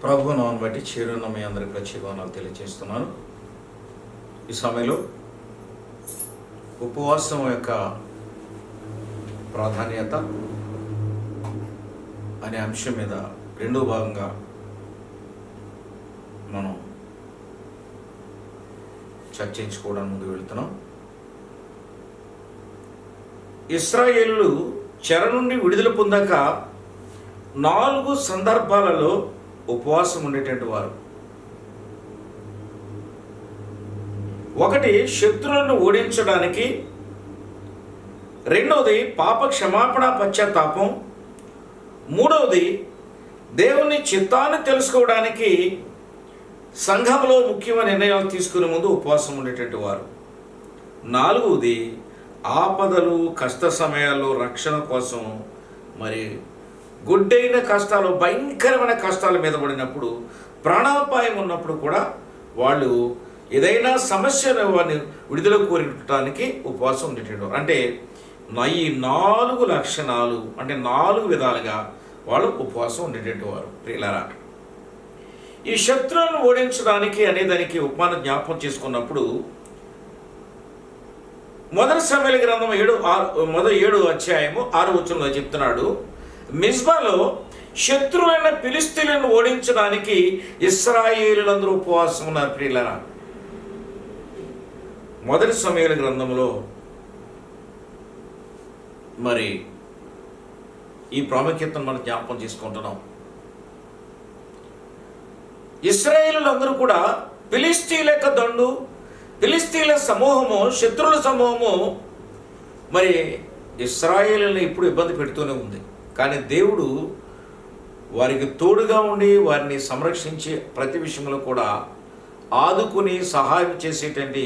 ప్రభు నామమును బట్టి చేరున్న మీ అందరికి ప్రత్యేకనాలు తెలియజేస్తున్నాను. ఈ సమయంలో ఉపవాసం యొక్క ప్రాధాన్యత అనే అంశం మీద రెండో భాగంగా మనం చర్చించుకోవడానికి ముందుకు వెళ్తున్నాం. ఇశ్రాయేలు చెర నుండి విడుదల పొందాక 4 సందర్భాలలో ఉపవాసం ఉండేటువంటి వారు. ఒకటి, శత్రువులను ఓడించడానికి. రెండవది, పాప క్షమాపణ పశ్చాత్తాపం. మూడవది, దేవుని చిత్తాన్ని తెలుసుకోవడానికి సంఘంలో ముఖ్యమైన నిర్ణయాలు తీసుకునే ముందు ఉపవాసం ఉండేటువంటి వారు. నాలుగవది, ఆపదలు కష్ట సమయాల్లో రక్షణ కోసం, మరి గుడ్డైన కష్టాలు, భయంకరమైన కష్టాల మీద పడినప్పుడు, ప్రాణాపాయం ఉన్నప్పుడు కూడా వాళ్ళు ఏదైనా సమస్యను వారిని విడుదల కోరడానికి ఉపవాసం ఉండేటట్టు. అంటే ఈ 4 లక్షణాలు, అంటే 4 విధాలుగా వాళ్ళు ఉపవాసం ఉండేటట్టు వారు. ప్రియులారా, ఈ శత్రువులను ఓడించడానికి అనేదానికి ఉపమానం జ్ఞాపకం చేసుకున్నప్పుడు మొదటి సమూయేలు గ్రంథం 7 అధ్యాయము 6 వచనంలో చెప్తున్నాడు, మిజ్బాలో శత్రువైన ఫిలిష్తీయులను ఓడించడానికి ఇశ్రాయేలీయులందరూ ఉపవాసం ఉన్నారు. ప్రియులారా, మొదటి సమూయేలు గ్రంథంలో మరి ఈ ప్రాముఖ్యతను మనం జ్ఞాపకం చేసుకుంటున్నాం. ఇశ్రాయేలీయులందరూ కూడా ఫిలిష్తీయుల యొక్క దండు, ఫిలిష్తీయుల సమూహము, శత్రువుల సమూహము మరి ఇశ్రాయేలుని ఇప్పుడు ఇబ్బంది పెడుతూనే ఉంది. కానీ దేవుడు వారికి తోడుగా ఉండి వారిని సంరక్షించి ప్రతి విషయంలో కూడా ఆదుకుని సహాయం చేసేటువంటి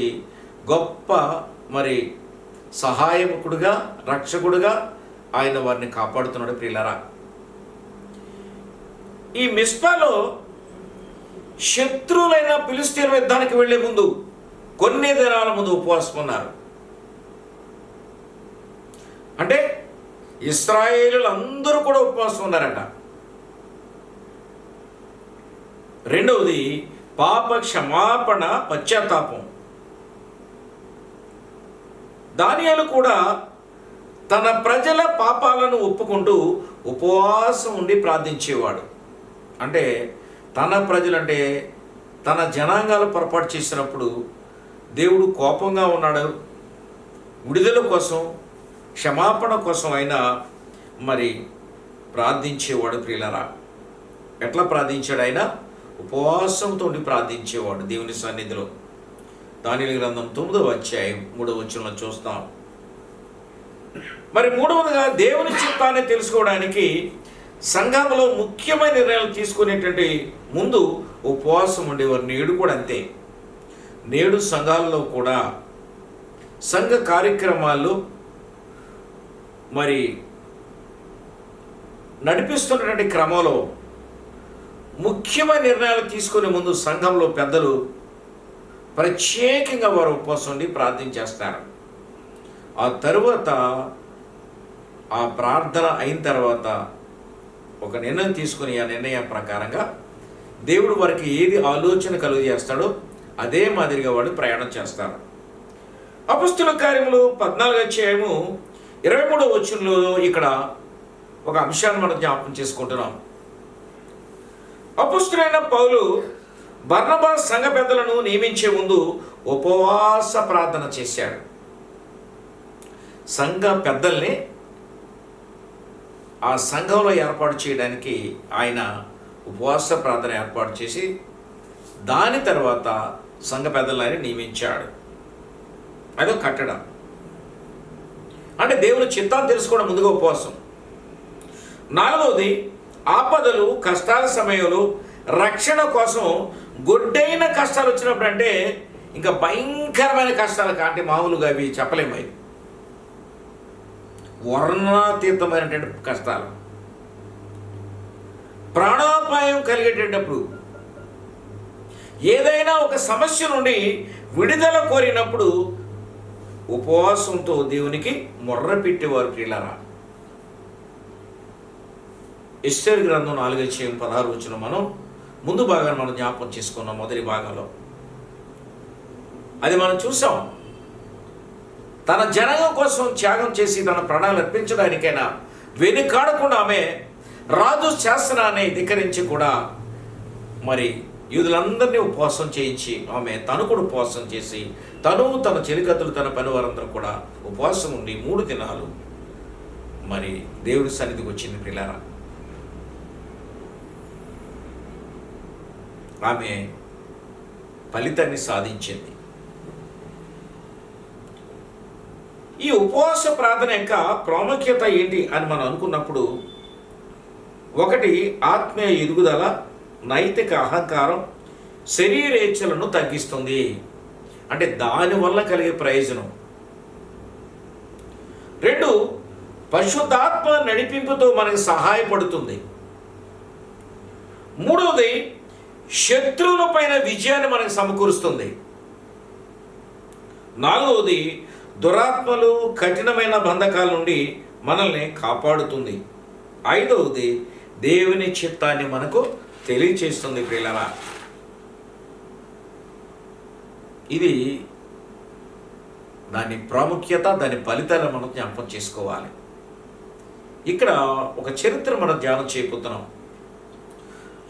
గొప్ప మరి సహాయకుడుగా, రక్షకుడుగా ఆయన వారిని కాపాడుతున్నాడు. ప్రియులారా, ఈ మిస్పాలో శత్రువులైన ఫిలిష్తీయుల యుద్ధానికి వెళ్లే ముందు కొన్ని దినాల ముందు ఉపవాసం ఉన్నారు. అంటే ఇశ్రాయేలీయులు అందరూ కూడా ఉపవాసం ఉన్నారట. రెండవది, పాప క్షమాపణ పశ్చాత్తాపం. దానియేలు కూడా తన ప్రజల పాపాలను ఒప్పుకుంటూ ఉపవాసం ఉండి ప్రార్థించేవాడు. అంటే తన ప్రజలంటే తన జనాంగాలు పొరపాటు చేసినప్పుడు దేవుడు కోపంగా ఉన్నాడు, విడుదల కోసం, క్షమాపణ కోసం ఆయన మరి ప్రార్థించేవాడు. ప్రియులారా, ఎట్లా ప్రార్థించాడు? ఆయన ఉపవాసంతో ప్రార్థించేవాడు దేవుని సన్నిధిలో. దానియేలు గ్రంథం 9వ అధ్యాయం 3వ వచనంలో చూస్తాం. మరి మూడవదిగా, దేవుని చిత్తాన్ని తెలుసుకోవడానికి సంఘంలో ముఖ్యమైన నిర్ణయాలు తీసుకునేటువంటి ముందు ఉపవాసం ఉండేవారు. నేడు కూడా అంతే. నేడు సంఘాలలో కూడా సంఘ కార్యక్రమాల్లో మరి నడిపిస్తున్నటువంటి క్రమంలో ముఖ్యమైన నిర్ణయాలు తీసుకునే ముందు సంఘంలో పెద్దలు ప్రత్యేకంగా వారు ఉపవాసం ఉండి ప్రార్థించేస్తారు. ఆ తరువాత ఆ ప్రార్థన అయిన తర్వాత ఒక నిర్ణయం తీసుకుని ఆ నిర్ణయం ప్రకారంగా దేవుడు వారికి ఏది ఆలోచన కలుగజేస్తాడో అదే మాదిరిగా వాళ్ళు ప్రయాణం చేస్తారు. అపొస్తలుల కార్యములు 14వ అధ్యాయము 23వ వచనంలో ఇక్కడ ఒక అంశాన్ని మనం జ్ఞాపకం చేసుకుంటున్నాం. అపొస్తలుడైన పౌలు బర్నబా సంఘ పెద్దలను నియమించే ముందు ఉపవాస ప్రార్థన చేశాడు. సంఘ పెద్దల్ని ఆ సంఘంలో ఏర్పాటు చేయడానికి ఆయన ఉపవాస ప్రార్థన ఏర్పాటు చేసి దాని తర్వాత సంఘ పెద్దలని నియమించాడు. అదో కట్టడం. అంటే దేవుని చిత్తాన్ని తెలుసుకోవడం ముందుగా ఉపవాసం. నాలుగవది, ఆపదలు కష్టాల సమయంలో రక్షణ కోసం గొడ్డైన కష్టాలు వచ్చినప్పుడు, అంటే ఇంకా భయంకరమైన కష్టాలు అంటే మామూలుగా అవి చెప్పలేము, అవి వర్ణాతీతమైనటువంటి కష్టాలు, ప్రాణాపాయం కలిగేటప్పుడు, ఏదైనా ఒక సమస్య నుండి విడుదల కోరినప్పుడు ఉపవాసంతో దేవునికి మొర్ర పెట్టేవారు. ప్రియులారా, ఎస్తేరు గ్రంథం 4వ అధ్యాయం 16వ వచనం మనం ముందు భాగాన్ని మనం జ్ఞాపకం చేసుకున్నాం. మొదటి భాగంలో అది మనం చూసాం. తన జనాంగం కోసం త్యాగం చేసి తన ప్రాణాలు అర్పించడానికైనా వెనుకాడకుండా ఆమె రాజు శాసనాన్ని ధిక్కరించి కూడా మరి యూదులందరినీ ఉపవాసం చేయించి ఆమె తను కూడా ఉపవాసం చేసి తన చెలికత్తులు తన పని వారందరూ కూడా ఉపవాసం ఉండి 3 దినాలు మరి దేవుడి సన్నిధికి వచ్చింది పిల్లరా. ఆమె ఫలితాన్ని సాధించింది. ఈ ఉపవాస ప్రార్థన యొక్క ప్రాముఖ్యత ఏంటి అని మనం అనుకున్నప్పుడు, ఒకటి ఆత్మీయ ఎదుగుదల, నైతిక అహంకారం, శరీరేచ్ఛలను తగ్గిస్తుంది. అంటే దానివల్ల కలిగే ప్రయోజనం. 2, పరిశుద్ధాత్మ నడిపింపుతో మనకి సహాయపడుతుంది. 3వది, శత్రువుల పైన విజయాన్ని మనకు సమకూరుస్తుంది. 4వది, దురాత్మలు కఠినమైన బంధకాల నుండి మనల్ని కాపాడుతుంది. 5వది, దేవుని చిత్తాన్ని మనకు తెలియచేస్తుంది ప్రియులారా. ఇది దాని ప్రాముఖ్యత, దాని ఫలితాలను మనం జ్ఞాపకం చేసుకోవాలి. ఇక్కడ ఒక చరిత్ర మనం ధ్యానం చేయబోతున్నాం.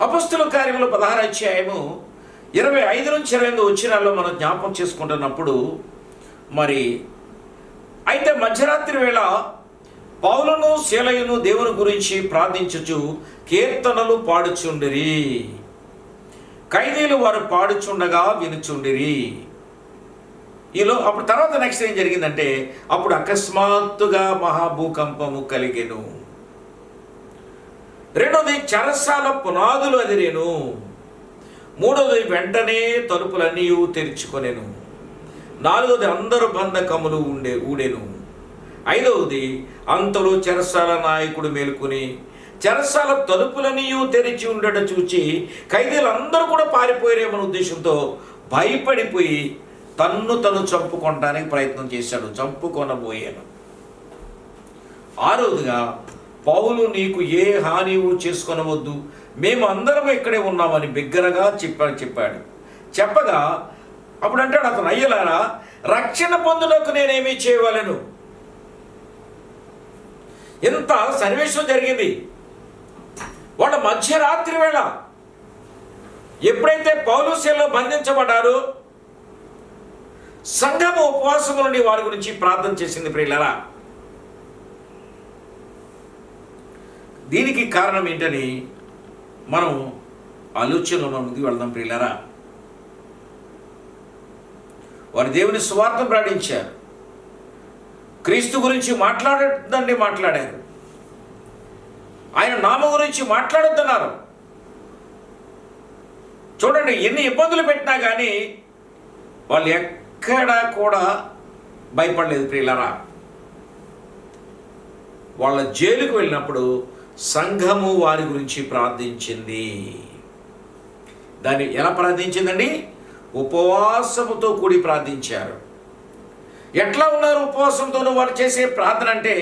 అపొస్తలుల కార్యములు 16వ అధ్యాయము 25 నుంచి 28 వచనాల్లో మనం జ్ఞాపకం చేసుకుంటున్నప్పుడు, మరి అయితే మధ్యరాత్రి వేళ పౌలును శీలయును దేవుని గురించి ప్రార్థించుచు కీర్తనలు పాడుచుండిరి. ఖైదీలు వారు పాడుచుండగా వినుచుండిరి. అప్పుడు తర్వాత నెక్స్ట్ ఏం జరిగిందంటే, అప్పుడు అకస్మాత్తుగా మహాభూకంపము కలిగెను. 2వది, చెరసాల పునాదులు అదిరేను. 3వది, వెంటనే తలుపులన్నీ తెరుచుకొనెను. 4వది, అందరు బంధకములు ఊడెను. 5వది, అంతలో చెరసాల నాయకుడు మేలుకుని చెరసాల తలుపులన్నీ తెరిచి ఉండట చూచి ఖైదీలందరూ కూడా పారిపోయారేమన్న ఉద్దేశంతో భయపడిపోయి తను చంపుకోవడానికి ప్రయత్నం చేశాడు. చంపుకొనబోయాను. 6వదిగా, పౌలు నీకు ఏ హాని చేసుకొనవద్దు, మేము అందరం ఇక్కడే ఉన్నామని బిగ్గరగా చెప్పాడు. చెప్పగా అప్పుడు అంటాడు అతను, అయ్యలారా, రక్షణ పొందుటకు నేనేమీ చేయవలెను. ఎంత సన్నివేశం జరిగింది. వాళ్ళ మధ్యరాత్రి వేళ ఎప్పుడైతే పౌలు శీలలో బంధించబడ్డారో సంఘము ఉపవాసం నుండి వారి గురించి ప్రార్థన చేసింది ప్రియులారా. దీనికి కారణం ఏంటని మనం ఆలోచనలో ముందుకు వెళ్దాం ప్రియులారా. వారు దేవుని సువార్త ప్రకటించారు. క్రీస్తు గురించి మాట్లాడారు. ఆయన నామం గురించి మాట్లాడుతున్నారు. చూడండి, ఎన్ని ఇబ్బందులు పెట్టినా కానీ వాళ్ళు ఎక్కడా కూడా భయపడలేదు ప్రియులారా. వాళ్ళ జైలుకు వెళ్ళినప్పుడు సంఘము వారి గురించి ప్రార్థించింది. దాన్ని ఎలా ప్రార్థించిందండి? ఉపవాసముతో కూడి ప్రార్థించారు. ఎట్లా ఉన్నారు ఉపవాసంతో వారు చేసే ప్రార్థన అంటే,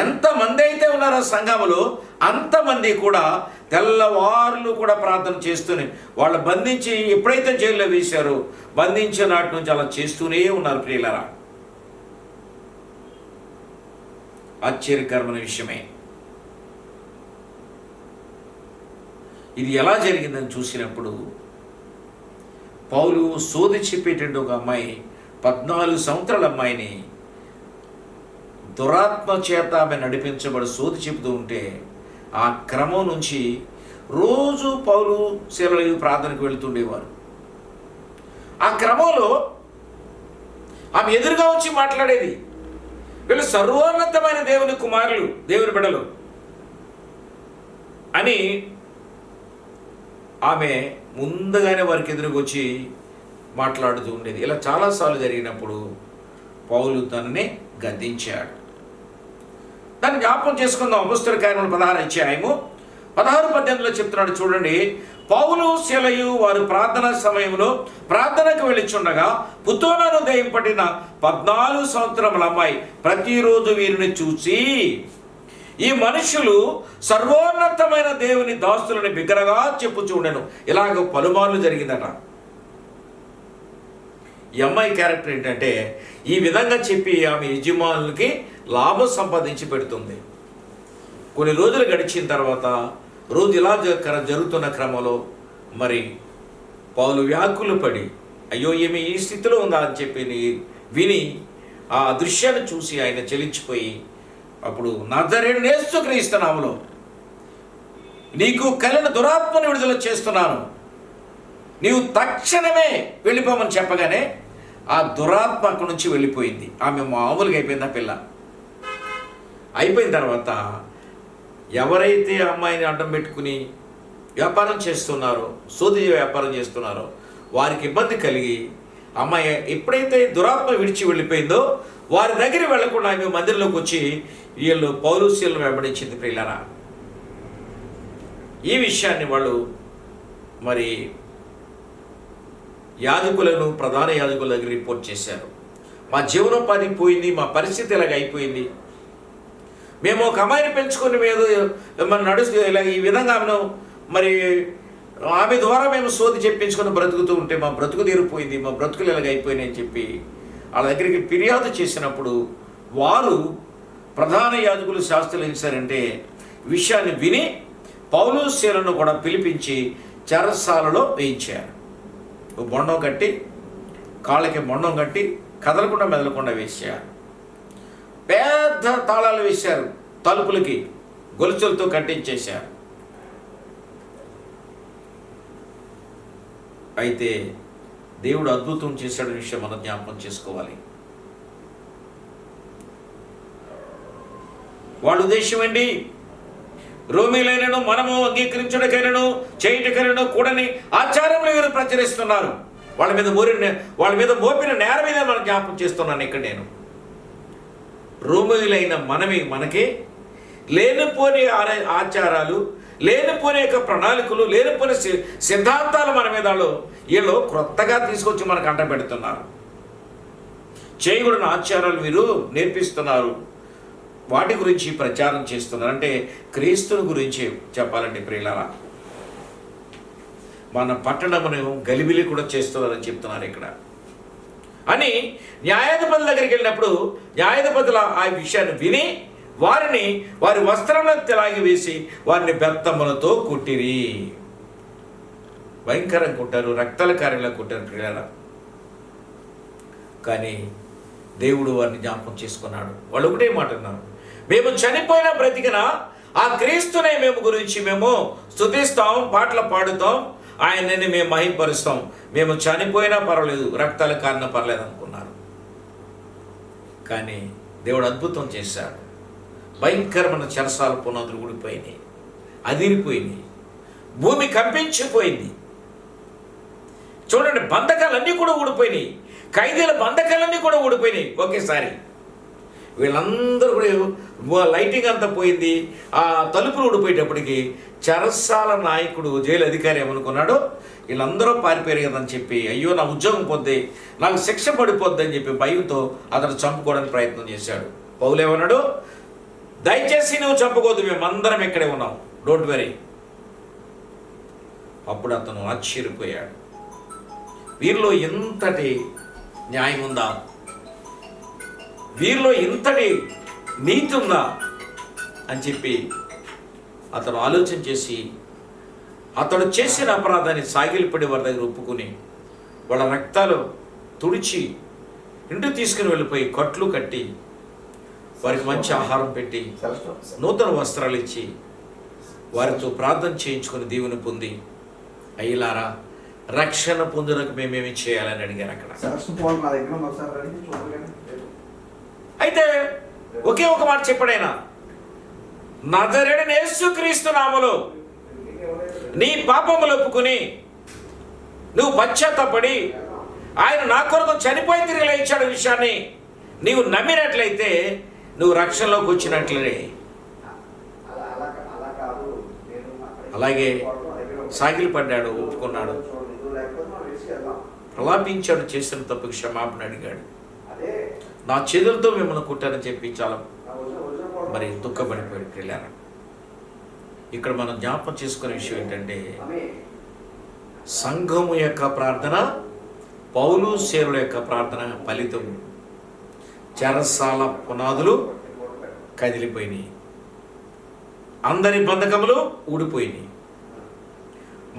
ఎంతమంది అయితే ఉన్నారో సంఘములో అంతమంది కూడా తెల్లవారులు కూడా ప్రార్థన చేస్తూనే, వాళ్ళు బంధించి ఎప్పుడైతే జైల్లో వేశారో బంధించిన నాటి నుంచి అలా చేస్తూనే ఉన్నారు ప్రియులారా. ఆశ్చర్యకరమైన విషయమే. ఇది ఎలా జరిగిందని చూసినప్పుడు, పౌలు సోది చెప్పేటటువంటి ఒక అమ్మాయి, 14 సంవత్సరాల అమ్మాయిని దురాత్మ చేత ఆమె నడిపించబడి సోది చెబుతూ ఉంటే, ఆ క్రమం నుంచి రోజు పౌలు శీలలు ప్రార్థనకు వెళుతుండేవారు. ఆ క్రమంలో ఆమె ఎదురుగా వచ్చి మాట్లాడేది, వీళ్ళు సర్వోన్నతమైన దేవుని కుమారులు, దేవుని బిడ్డలు అని ఆమె ముందుగానే వారికి ఎదురుగా వచ్చి మాట్లాడుతూ ఉండేది. ఇలా చాలాసార్లు జరిగినప్పుడు పౌలు తనని గద్దించాడు. దాన్ని జ్ఞాపకం చేసుకుందాం. అపొస్తలుల కార్యములు 16వ అధ్యాయము 16-18 చెప్తున్నాడు చూడండి. పౌలు శీలయు వారు ప్రార్థన సమయంలో ప్రార్థనకు వెళ్ళిచుండగా పుతోనను దయ్యం పట్టిన 14 సంవత్సరముల అమ్మాయి ప్రతిరోజు వీరిని చూసి ఈ మనుషులు సర్వోన్నతమైన దేవుని దాస్తులని బిగ్గరగా చెప్పుచూ ఉండెను. ఇలాగ పలుమార్లు జరిగిందట. ఈ అమ్మాయి క్యారెక్టర్ ఏంటంటే ఈ విధంగా చెప్పి ఆమె యజమానులకి లాభం సంపాదించి పెడుతుంది. కొన్ని రోజులు గడిచిన తర్వాత రోజు ఇలా జరుగుతున్న క్రమంలో మరి పౌలు వ్యాకులు పడి అయ్యో ఈమె ఈ స్థితిలో ఉందా అని చెప్పి విని ఆ దృశ్యాన్ని చూసి ఆయన చెలించిపోయి అప్పుడు నజరేయుడైన యేసుక్రీస్తు నామములో నీకు కలిగిన దురాత్మను విడుదల చేస్తున్నాను, నీవు తక్షణమే వెళ్ళిపోమని చెప్పగానే ఆ దురాత్మ అక్కడి నుంచి వెళ్ళిపోయింది. ఆమె మామూలుగా అయిపోయింది. ఆ పిల్ల అయిపోయిన తర్వాత ఎవరైతే అమ్మాయిని అడ్డం పెట్టుకుని వ్యాపారం చేస్తున్నారో, సోది వ్యాపారం చేస్తున్నారో వారికి ఇబ్బంది కలిగి అమ్మాయి ఎప్పుడైతే దురాత్మ విడిచి వెళ్ళిపోయిందో వారి దగ్గర వెళ్లకుండా ఆమె మందిరంలోకి వచ్చి వీళ్ళు పౌలు శీలను వెంబడించింది. ప్రియులారా, ఈ విషయాన్ని వాళ్ళు మరి యాజకులను, ప్రధాన యాజకుల దగ్గర రిపోర్ట్ చేశారు. మా జీవనోపాధి పోయింది, మా పరిస్థితి ఇలాగ అయిపోయింది, మేము ఒక అమ్మాయిని పెంచుకొని మన నడుస్తూ ఇలా ఈ విధంగా ఆమెను మరి ఆమె ద్వారా మేము సోది చెప్పించుకొని బ్రతుకుతూ ఉంటే మా బ్రతుకు తీరిపోయింది, మా బ్రతుకులు ఇలాగ అయిపోయినాయి అని చెప్పి వాళ్ళ దగ్గరికి ఫిర్యాదు చేసినప్పుడు వారు ప్రధాన యాజకులు శాస్త్రులు ఏం చేశారంటే విషయాన్ని విని పౌలు శీలను కూడా పిలిపించి చెరసాలలో వేయించారు. బొండం కట్టి, కాళ్ళకి బొండం కట్టి కదలకుండా మెదలకుండా వేశారు. పెద్ద తాళాలు వేశారు, తలుపులకి గొలుసులతో కట్టించేశారు. అయితే దేవుడు అద్భుతం చేశాడనే విషయం మనం జ్ఞాపకం చేసుకోవాలి. వాళ్ళ ఉద్దేశం ఏంటి? రోమీలైనను మనము అంగీకరించడానికైనను చేయటకైనను కూడని ఆచారంలో వీరు ప్రచురిస్తున్నారు. వాళ్ళ మీద మోపిన నేర మీద మనం జ్ఞాపకం చేస్తున్నాను ఇక్కడ నేను. రోమీలైన మనకే లేనిపోని ఆచారాలు, లేనిపోని యొక్క ప్రణాళికలు, లేనిపోని సిద్ధాంతాలు మన మీద వీళ్ళు క్రొత్తగా తీసుకొచ్చి మనకు అంట పెడుతున్నారు. చేయకూడని ఆచారాలు వీరు నేర్పిస్తున్నారు, వాటి గురించి ప్రచారం చేస్తున్నారు. అంటే క్రీస్తుని గురించి చెప్పాలంటే ప్రియులారా, మన పట్టణమును గలిబిలి కూడా చేస్తున్నారని చెప్తున్నారు ఇక్కడ అని. న్యాయాధిపతుల దగ్గరికి వెళ్ళినప్పుడు న్యాయాధిపతుల ఆ విషయాన్ని విని వారి వస్త్రములను తెలాగి వేసి వారిని బెత్తములతో కుట్టిరి. భయంకరంగా కుట్టారు, రక్తాల కార్యంలో కుట్టారు ప్రియులారా. కానీ దేవుడు వారిని జ్ఞాపకం చేసుకున్నాడు. వాళ్ళు ఒకటే మాట అన్నారు, మేము చనిపోయినా బ్రతికినా ఆ క్రీస్తునే మేము స్తుతిస్తాం, పాటలు పాడుతాం, ఆయనని మేము మహింపరుస్తాం, మేము చనిపోయినా పర్వాలేదు, రక్తాల కారణం పర్లేదు అనుకున్నారు. కానీ దేవుడు అద్భుతం చేశాడు. భయంకరమైన చెరసాల పునాదులు ఊడిపోయినాయి, అదిరిపోయినాయి, భూమి కంపించిపోయింది. చూడండి, బంధకాలన్నీ కూడా ఊడిపోయినాయి, ఖైదీల బంధకాలన్నీ కూడా ఊడిపోయినాయి ఒకేసారి. వీళ్ళందరూ కూడా లైటింగ్ అంతా పోయింది. ఆ తలుపులు ఊడిపోయేటప్పటికి చెరసాల నాయకుడు, జైలు అధికారి ఏమనుకున్నాడు, వీళ్ళందరూ పారిపోయారు కదని చెప్పి, అయ్యో నా ఉద్యోగం పోద్ది, నాకు శిక్ష పడిపోద్ది అని చెప్పి భయంతో అతను చంపుకోవడానికి ప్రయత్నం చేశాడు. పౌలు ఏమన్నాడు, దయచేసి నువ్వు చంపుకోవద్దు, మేమందరం ఇక్కడే ఉన్నాం, డోంట్ వెరీ. అప్పుడు అతను ఆశ్చర్యపోయాడు, వీరిలో ఇంతటి న్యాయం ఉందా, వీరిలో ఇంతటి నీతి ఉందా అని చెప్పి అతను ఆలోచన చేసి అతడు చేసిన అపరాధాన్ని సాగిలిపడి వారి దగ్గర ఒప్పుకుని వాళ్ళ రక్తాలు తుడిచి ఇంటికి తీసుకుని వెళ్ళిపోయి కట్లు కట్టి వారికి మంచి ఆహారం పెట్టి నూతన వస్త్రాలు ఇచ్చి వారితో ప్రార్థన చేయించుకుని దీవెన పొంది, అయ్యలారా రక్షణ పొందుటకు మేమేమి చేయాలని అడిగారు అక్కడ. అయితే ఒకే ఒక మాట చెప్పాడైనా, నజరేయుడైన యేసుక్రీస్తు నామములో నీ పాపములు ఒప్పుకుని నువ్వు పశ్చాత్తాపడి ఆయన నా కొరకు చనిపోయి తిరిగి లేచాడు విషయాన్ని నీవు నమ్మినట్లయితే నువ్వు రక్షణలోకి వచ్చినట్లే. అలాగే సాగిలిపడ్డాడు, ఒప్పుకున్నాడు, ప్రలాపించాడు, చేసిన తప్పుకి క్షమాపణ అడిగాడు. నా చేతులతో మిమ్మల్ని కుట్టారని చెప్పి చాలా మరి దుఃఖపడిపోయాడు ప్రియులారా. ఇక్కడ మనం జ్ఞాపకం చేసుకునే విషయం ఏంటంటే సంఘము యొక్క ప్రార్థన, పౌలు సేవల యొక్క ప్రార్థన ఫలితం చెరసాల పునాదులు కదిలిపోయినాయి, అందరి బంధకములు ఊడిపోయినాయి,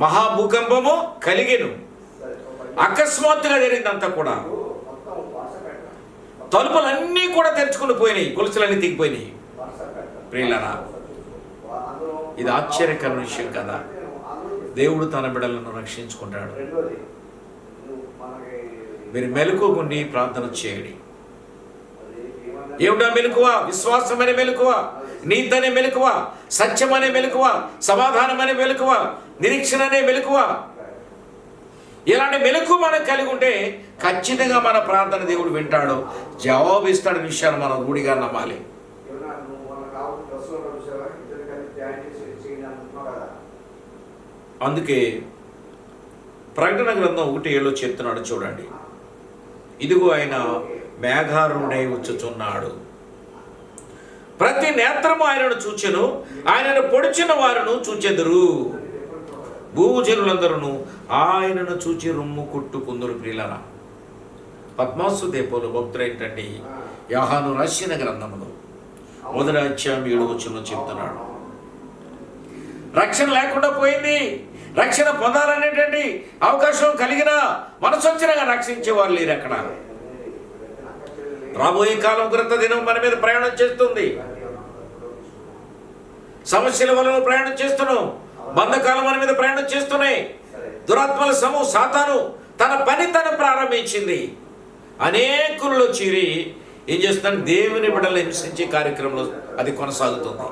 మహాభూకంపము కలిగెను. అకస్మాత్తుగా జరిగిందంతా కూడా. తలుపులన్నీ కూడా తెరుచుకుని పోయినాయి, గొలుసులన్నీ తెగిపోయినాయి. ప్రియులారా, ఇది ఆశ్చర్యకరమైన విషయం కదా. దేవుడు తన బిడ్డలను రక్షించుకుంటాడు. మీరు మెలకువని ప్రార్థన చేయండి. ఏమిటా మెలకువ? విశ్వాసమనే మెలకువ, నీతి అనే మెలకువ, సత్యం అనే మెలకువ, సమాధానం అనే మెలకువ, నిరీక్షణ అనే మెలకువ. ఇలాంటి మెలకువ మనం కలిగి ఉంటే ఖచ్చితంగా మన ప్రార్థన దేవుడు వింటాడు, జవాబిస్తాడు. విషయాన్ని మనం రూఢిగా నమ్మాలి. అందుకే ప్రకటన గ్రంథం 1:7 చెప్తున్నాడు చూడండి. ఇదిగో ఆయన మేఘారుడై వచ్చుచున్నాడు, ప్రతి నేత్రము ఆయనను చూచెను, ఆయనను పొడిచిన వారును చూచెదరు, భూజనులందరూ ఆయనను చూచి రొమ్ము కొట్టుకుందరు. ప్రియులారా, పద్మాసు దేపోలు భక్తులు ఏంటంటే యోహాను రాసిన గ్రంథములు 1వ అధ్యాయం 7వ వచనంలో చెప్తున్నాడు, రక్షణ లేకుండా పోయింది. రక్షణ పొందాలనేటువంటి అవకాశం కలిగిన మనసొచ్చినగా రక్షించేవారు లేరు అక్కడ. రాబోయే కాలం ఉగ్రత దినం మన మీద ప్రయాణం చేస్తుంది. సమస్యల వలన ప్రయాణం చేస్తున్నాం, బంధకాలం మన మీద ప్రయాణం చేస్తున్నాయి. దురాత్మల సమూహం సాతాను తన పని తను ప్రారంభించింది. అనేకుల్లో చేరి ఏం చేస్తున్నాను, దేవుని బిడ్డలు హింసించే కార్యక్రమంలో అది కొనసాగుతుంది.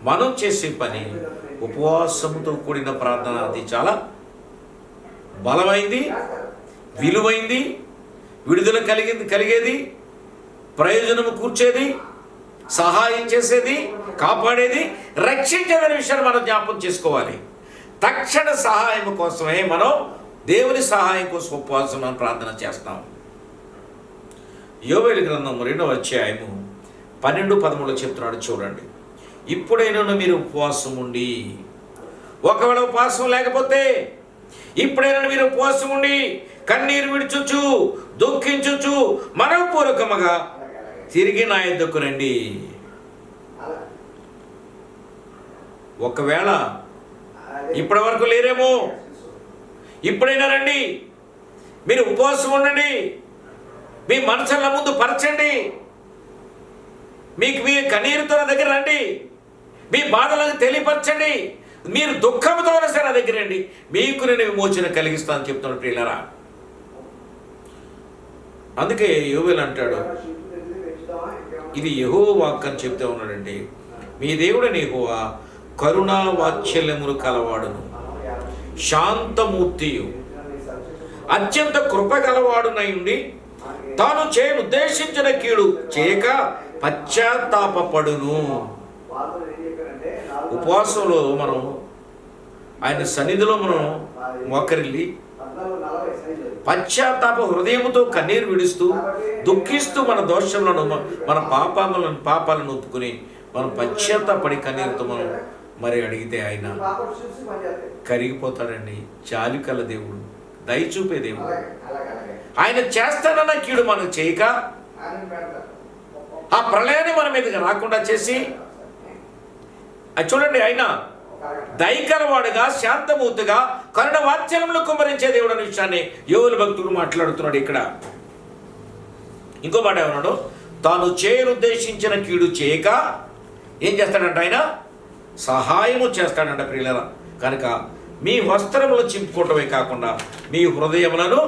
మనం చేసే పని ఉపవాసంతో కూడిన ప్రార్థన. అది చాలా బలమైంది, విలువైంది, విడుదల కలిగేది, ప్రయోజనము కూర్చేది, సహాయం చేసేది, కాపాడేది, రక్షించేదనే విషయాన్ని మనం జ్ఞాపకం చేసుకోవాలి. తక్షణ సహాయం కోసమే మనం దేవుని సహాయం కోసం ఉపవాసం మనం ప్రార్థన చేస్తాం. యోవేలు గ్రంథం 2వ అధ్యాయము 12-13 చెప్తున్నాడు చూడండి. ఇప్పుడైనా మీరు ఉపవాసం ఉండి, ఒకవేళ ఉపవాసం లేకపోతే ఇప్పుడైనా మీరు ఉపవాసం ఉండి కన్నీరు విడుచుచు దుఃఖించుచు మనఃపూర్వకముగా తిరిగి నా యొద్దకు రండి. ఒకవేళ ఇప్పటి వరకు లేరేమో, ఇప్పుడైనా రండి, మీరు ఉపవాసం ఉండండి, మీ మనసుల ముందు పరచండి, మీకు మీ కన్నీరుతో నా దగ్గర రండి, మీ బాధలను తెలియపరచండి, మీరు దుఃఖంతో సరే నా దగ్గర రండి, మీకు నేను విమోచన కలిగిస్తానని చెప్తున్నాడు ప్రియులారా. అందుకే యోవేలు అంటాడు, ఇది యెహోవా వాక్కు అని చెప్తే ఉన్నాడండి. మీ దేవుడని యెహోవా కరుణా వాత్సల్యములు కలవాడును, శాంతమూర్తియు, అత్యంత కృప గలవాడునై ఉండి తాను ఉద్దేశించిన కీడు చేయక పశ్చాత్తాపడును. ఉపవాసంలో మనం ఆయన సన్నిధిలో మనం మోకరిల్లి పశ్చాత్తాప హృదయముతో కన్నీరు విడుస్తూ దుఃఖిస్తూ మన దోషములను మన పాపాలను ఒప్పుకుని మనం పశ్చాత్తాపడి కన్నీరుతో మనం మరి అడిగితే ఆయన కరిగిపోతాడండి. జాలికల దేవుడు, దయచూపే దేవుడు. ఆయన చేస్తానన్న కీడు మనం చేయక ఆ ప్రళయాన్ని మన మీదకి రాకుండా చేసి చూడండి, ఆయన దయకలవాడుగా శాంతమూర్తిగా కరుణ వాత్సల్యములు కుమ్మరించే దేవుడు అనే విషయాన్ని యోవేలు భక్తుడు మాట్లాడుతున్నాడు. ఇక్కడ ఇంకో మాట ఏమన్నాడు, తాను ఉద్దేశించిన కీడు చేయక ఏం చేస్తాడంట, ఆయన సహాయము చేస్తాడంట ప్రియులారా. కనుక మీ వస్త్రములు చింపుకోవటమే కాకుండా మీ హృదయములను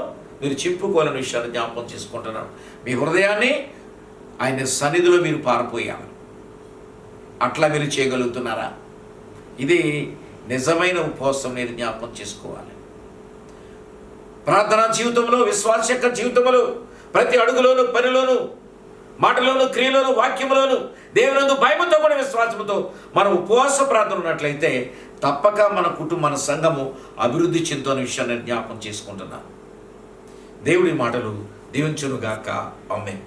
మీరు చింపుకోవాలనే విషయాన్ని జ్ఞాపకం చేసుకుంటున్నాడు. మీ హృదయాన్ని ఆయన సన్నిధిలో మీరు పారిపోయాలి. అట్లా మీరు చేయగలుగుతున్నారా? ఇది నిజమైన ఉపవాసం. నేను జ్ఞాపకం చేసుకోవాలి. ప్రార్థనా జీవితంలో, విశ్వాస యొక్క జీవితంలో ప్రతి అడుగులోను, పనిలోను, మాటలోను, క్రియలోను, వాక్యములోను దేవునందు భయముతో కూడా విశ్వాసముతో మనం ఉపవాస ప్రార్థన ఉన్నట్లయితే తప్పక మన కుటుంబ, మన సంఘము అభివృద్ధి చెందుతున్న విషయాన్ని జ్ఞాపకం చేసుకుంటున్నాను. దేవుడి మాటలు దీవించునుగాక. ఆమేన్.